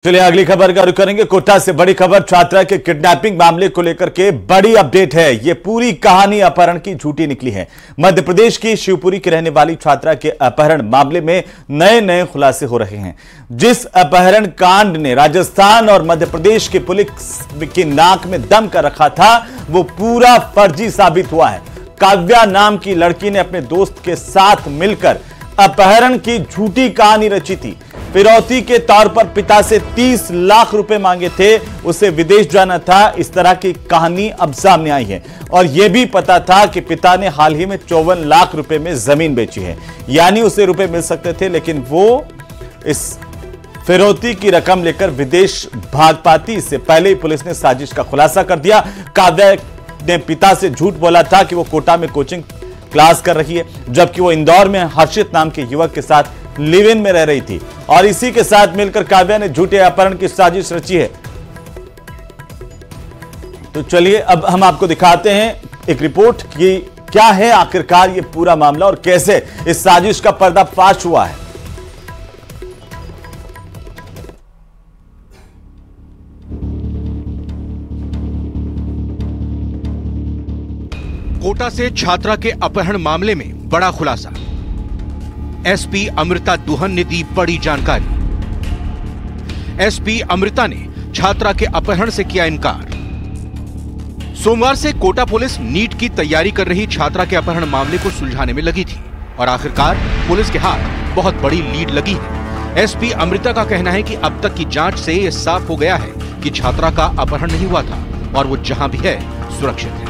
चलिए अगली खबर का रुख करेंगे। कोटा से बड़ी खबर, छात्रा के किडनैपिंग मामले को लेकर के बड़ी अपडेट है। यह पूरी कहानी अपहरण की झूठी निकली है। मध्य प्रदेश की शिवपुरी की रहने वाली छात्रा के अपहरण मामले में नए नए खुलासे हो रहे हैं। जिस अपहरण कांड ने राजस्थान और मध्य प्रदेश की पुलिस की नाक में दम कर रखा था, वो पूरा फर्जी साबित हुआ है। काव्या नाम की लड़की ने अपने दोस्त के साथ मिलकर अपहरण की झूठी कहानी रची थी। फिरौती के तौर पर पिता से 30 लाख रुपए मांगे थे, उसे विदेश जाना था। इस तरह की कहानी अब सामने आई है और यह भी पता था कि पिता ने हाल ही में 54 लाख रुपए में जमीन बेची है, यानी उसे रुपए मिल सकते थे, लेकिन वो इस फिरौती की रकम लेकर विदेश भाग पाती। इससे पहले ही पुलिस ने साजिश का खुलासा कर दिया। काव्या ने पिता से झूठ बोला था कि वो कोटा में कोचिंग क्लास कर रही है, जबकि वो इंदौर में हर्षित नाम के युवक के साथ लिव इन में रह रही थी और इसी के साथ मिलकर काव्या ने झूठे अपहरण की साजिश रची है। तो चलिए अब हम आपको दिखाते हैं एक रिपोर्ट की क्या है आखिरकार ये पूरा मामला और कैसे इस साजिश का पर्दाफाश हुआ है। कोटा से छात्रा के अपहरण मामले में बड़ा खुलासा। एसपी अमृता दुहन ने दी बड़ी जानकारी। एसपी अमृता ने छात्रा के अपहरण से किया इनकार। सोमवार से कोटा पुलिस नीट की तैयारी कर रही छात्रा के अपहरण मामले को सुलझाने में लगी थी और आखिरकार पुलिस के हाथ बहुत बड़ी लीड लगी है। एसपी अमृता का कहना है कि अब तक की जांच से यह साफ हो गया है कि छात्रा का अपहरण नहीं हुआ था और वो जहां भी है सुरक्षित है।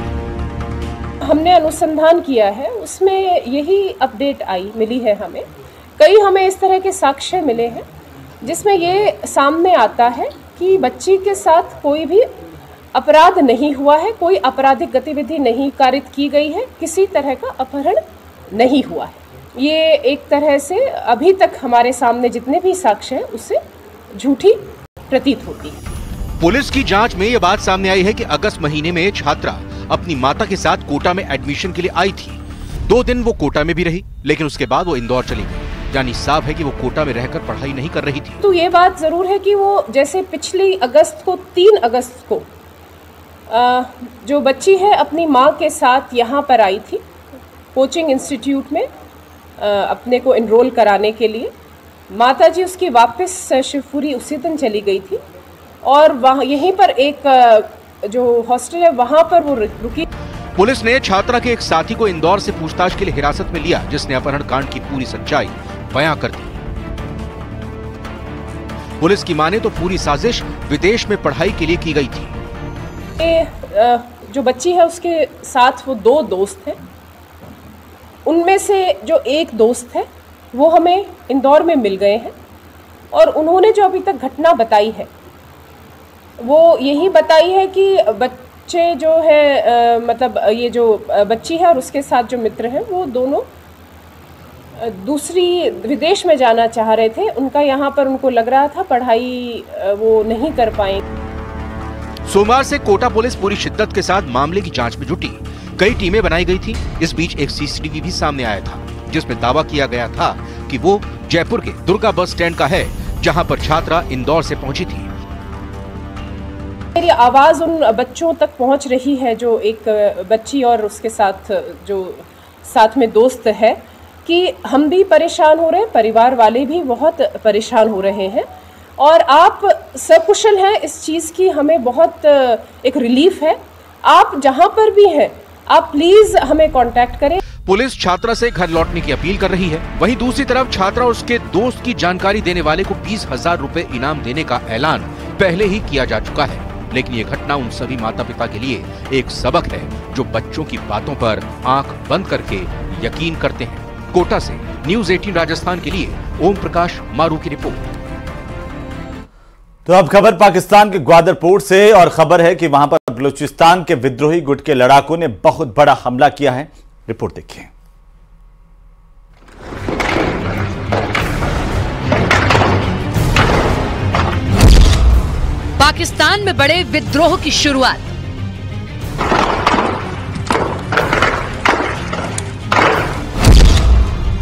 हमने अनुसंधान किया है, उसमें यही अपडेट मिली है हमें। हमें इस तरह के साक्ष्य मिले हैं जिसमें ये सामने आता है कि बच्ची के साथ कोई भी अपराध नहीं हुआ है, कोई आपराधिक गतिविधि नहीं कारित की गई है, किसी तरह का अपहरण नहीं हुआ है। ये एक तरह से अभी तक हमारे सामने जितने भी साक्ष्य हैं उससे झूठी प्रतीत होती है। पुलिस की जांच में यह बात सामने आई है कि अगस्त महीने में छात्रा अपनी माता के साथ कोटा में एडमिशन के लिए आई थी। 2 दिन वो कोटा में भी रही, लेकिन उसके बाद वो इंदौर चली गई। यानी साफ है कि वो कोटा में रहकर पढ़ाई नहीं कर रही थी। तो ये बात जरूर है कि वो जैसे पिछली अगस्त को 3 अगस्त को जो बच्ची है अपनी माँ के साथ यहाँ पर आई थी कोचिंग इंस्टीट्यूट में अपने को एनरोल कराने के लिए। माताजी उसकी वापस शिवपुरी उसी दिन चली गई थी और वहाँ यहीं पर एक जो हॉस्टल है वहां पर वो रुकी। पुलिस ने छात्रा के एक साथी को इंदौर से पूछताछ के लिए हिरासत में लिया, जिसने अपहरण कांड की पूरी सच्चाई बयां कर दी। पुलिस की माने तो पूरी साजिश विदेश में पढ़ाई के लिए की गई थी। जो बच्ची है उसके साथ वो 2 दोस्त हैं। उनमें से जो एक दोस्त है वो हमें इंदौर में मिल गए हैं और उन्होंने जो अभी तक घटना बताई है वो यही बताई है कि बच्चे जो है मतलब ये जो बच्ची है और उसके साथ जो मित्र हैं वो दोनों दूसरी विदेश में जाना चाह रहे थे। उनका यहाँ पर उनको लग रहा था पढ़ाई वो नहीं कर पाएंगे। सोमवार से कोटा पुलिस पूरी शिद्दत के साथ मामले की जांच में जुटी। कई टीमें बनाई गई थी। इस बीच एक सीसीटीवी भी सामने आया था जिसमें दावा किया गया था कि वो जयपुर के दुर्गा बस स्टैंड का है, जहाँ पर छात्रा इंदौर से पहुंची थी। मेरी आवाज़ उन बच्चों तक पहुंच रही है जो एक बच्ची और उसके साथ जो साथ में दोस्त है कि हम भी परेशान हो रहे हैं, परिवार वाले भी बहुत परेशान हो रहे हैं और आप सकुशल हैं। इस चीज़ की हमें बहुत एक रिलीफ है। आप जहां पर भी हैं आप प्लीज़ हमें कांटेक्ट करें। पुलिस छात्रा से घर लौटने की अपील कर रही है। वहीं दूसरी तरफ छात्रा और उसके दोस्त की जानकारी देने वाले को 20,000 रुपए इनाम देने का ऐलान पहले ही किया जा चुका है। लेकिन ये घटना उन सभी माता पिता के लिए एक सबक है जो बच्चों की बातों पर आंख बंद करके यकीन करते हैं। कोटा से न्यूज़ 18 राजस्थान के लिए ओम प्रकाश मारू की रिपोर्ट। तो अब खबर पाकिस्तान के ग्वादर पोर्ट से और खबर है कि वहां पर बलूचिस्तान के विद्रोही गुट के लड़ाकों ने बहुत बड़ा हमला किया है। रिपोर्ट देखिए। पाकिस्तान में बड़े विद्रोह की शुरुआत।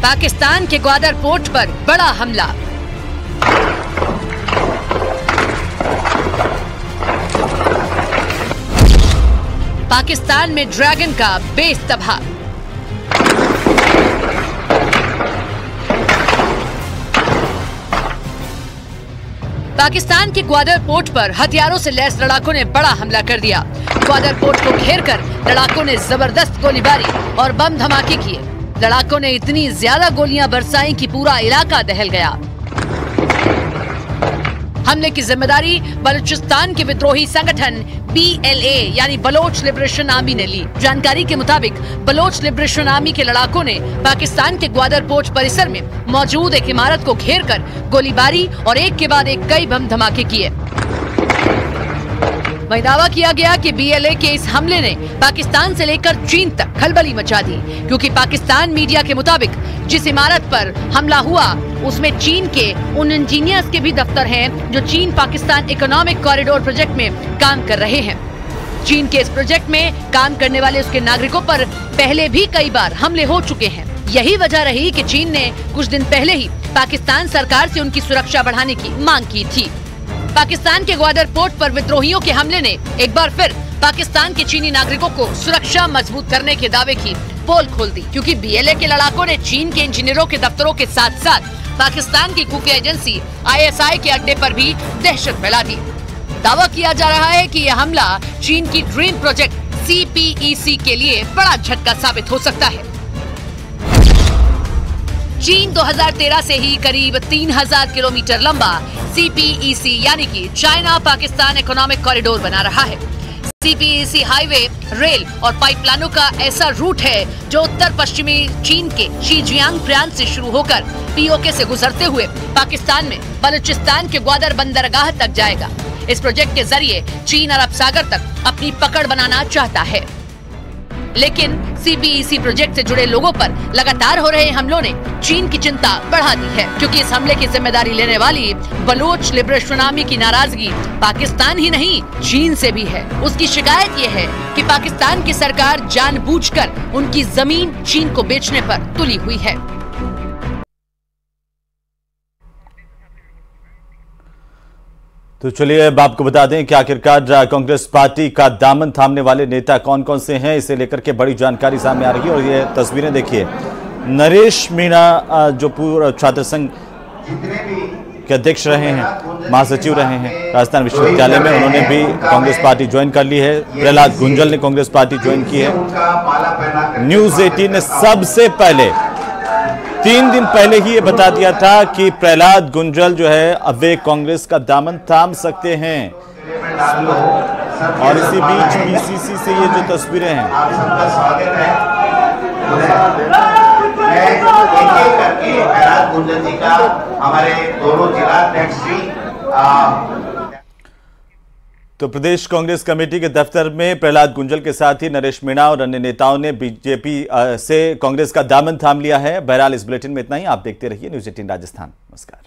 पाकिस्तान के ग्वादर पोर्ट पर बड़ा हमला। पाकिस्तान में ड्रैगन का बेस तबाह। पाकिस्तान के ग्वादर पोर्ट पर हथियारों से लैस लड़ाकों ने बड़ा हमला कर दिया। ग्वादर पोर्ट को घेरकर लड़ाकों ने जबरदस्त गोलीबारी और बम धमाके किए। लड़ाकों ने इतनी ज्यादा गोलियां बरसाई कि पूरा इलाका दहल गया। हमले की जिम्मेदारी बलूचिस्तान के विद्रोही संगठन BLA यानी बलोच लिबरेशन आर्मी ने ली। जानकारी के मुताबिक बलोच लिबरेशन आर्मी के लड़ाकों ने पाकिस्तान के ग्वादर पोर्ट परिसर में मौजूद एक इमारत को घेरकर गोलीबारी और एक के बाद एक कई बम धमाके किए। वहीं दावा किया गया कि BLA के इस हमले ने पाकिस्तान से लेकर चीन तक खलबली मचा दी, क्योंकि पाकिस्तान मीडिया के मुताबिक जिस इमारत पर हमला हुआ उसमें चीन के उन इंजीनियर्स के भी दफ्तर हैं जो चीन पाकिस्तान इकोनॉमिक कॉरिडोर प्रोजेक्ट में काम कर रहे हैं। चीन के इस प्रोजेक्ट में काम करने वाले उसके नागरिकों पर पहले भी कई बार हमले हो चुके हैं। यही वजह रही कि चीन ने कुछ दिन पहले ही पाकिस्तान सरकार से उनकी सुरक्षा बढ़ाने की मांग की थी। पाकिस्तान के ग्वादर पोर्ट पर विद्रोहियों के हमले ने एक बार फिर पाकिस्तान के चीनी नागरिकों को सुरक्षा मजबूत करने के दावे की पोल खोल दी, क्योंकि BLA के लड़ाकों ने चीन के इंजीनियरों के दफ्तरों के साथ साथ पाकिस्तान की खुफिया एजेंसी ISI के अड्डे पर भी दहशत फैला दी। दावा किया जा रहा है कि यह हमला चीन की ड्रीम प्रोजेक्ट CPEC के लिए बड़ा झटका साबित हो सकता है। चीन 2013 से ही करीब 3000 किलोमीटर लंबा CPEC यानी कि चाइना पाकिस्तान इकोनॉमिक कॉरिडोर बना रहा है। CPEC हाईवे, रेल और पाइपलाइनों का ऐसा रूट है जो उत्तर पश्चिमी चीन के शीजियांग प्रांत से शुरू होकर POK से गुजरते हुए पाकिस्तान में बलूचिस्तान के ग्वादर बंदरगाह तक जाएगा। इस प्रोजेक्ट के जरिए चीन अरब सागर तक अपनी पकड़ बनाना चाहता है, लेकिन CPEC प्रोजेक्ट से जुड़े लोगों पर लगातार हो रहे हमलों ने चीन की चिंता बढ़ा दी है, क्योंकि इस हमले की जिम्मेदारी लेने वाली बलोच लिबरेशन आर्मी की नाराजगी पाकिस्तान ही नहीं चीन से भी है। उसकी शिकायत ये है कि पाकिस्तान की सरकार जानबूझकर उनकी जमीन चीन को बेचने पर तुली हुई है। तो चलिए अब आपको बता दें कि आखिरकार कांग्रेस पार्टी का दामन थामने वाले नेता कौन कौन से हैं, इसे लेकर के बड़ी जानकारी सामने आ रही है। और ये तस्वीरें देखिए, नरेश मीणा जो पूर्व छात्र संघ के अध्यक्ष रहे हैं, महासचिव रहे हैं राजस्थान विश्वविद्यालय में, उन्होंने भी कांग्रेस पार्टी ज्वाइन कर ली है। प्रहलाद गुंजल ने कांग्रेस पार्टी ज्वाइन की है। न्यूज 18 ने सबसे पहले 3 दिन पहले ही ये बता दिया था कि प्रहलाद गुंजल जो है अब वे कांग्रेस का दामन थाम सकते हैं। और इसी बीच PCC से ये जो तस्वीरें हैं, आप सबका स्वागत है। मैं एक-एक करके प्रहलाद गुंजल जी का हमारे दोनों जिला अध्यक्ष तो प्रदेश कांग्रेस कमेटी के दफ्तर में प्रहलाद गुंजल के साथ ही नरेश मीणा और अन्य नेताओं ने बीजेपी से कांग्रेस का दामन थाम लिया है। बहरहाल इस बुलेटिन में इतना ही। आप देखते रहिए न्यूज़ 18 राजस्थान। नमस्कार।